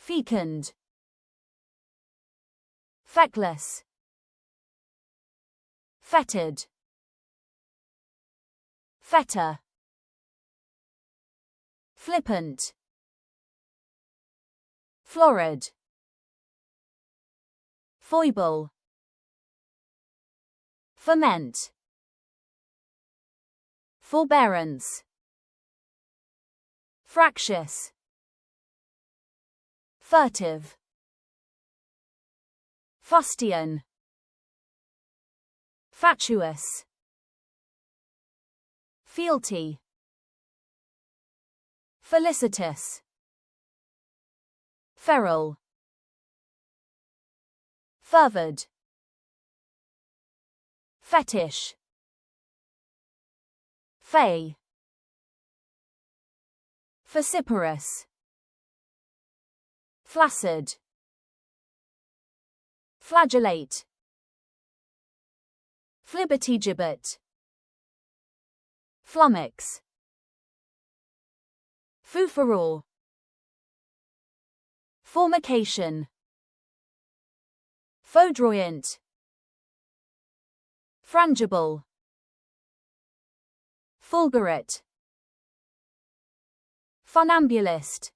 fecund, feckless, fettered, fetter, flippant, florid, foible, ferment, forbearance, fractious, furtive, fustian, fatuous, fealty, felicitous, feral, fervid, fetish, fey, vociferous, flaccid, flagellate, flibbertigibbet, flummox, foo-for-all, formication, foudroyant, frangible, fulgurate, funambulist,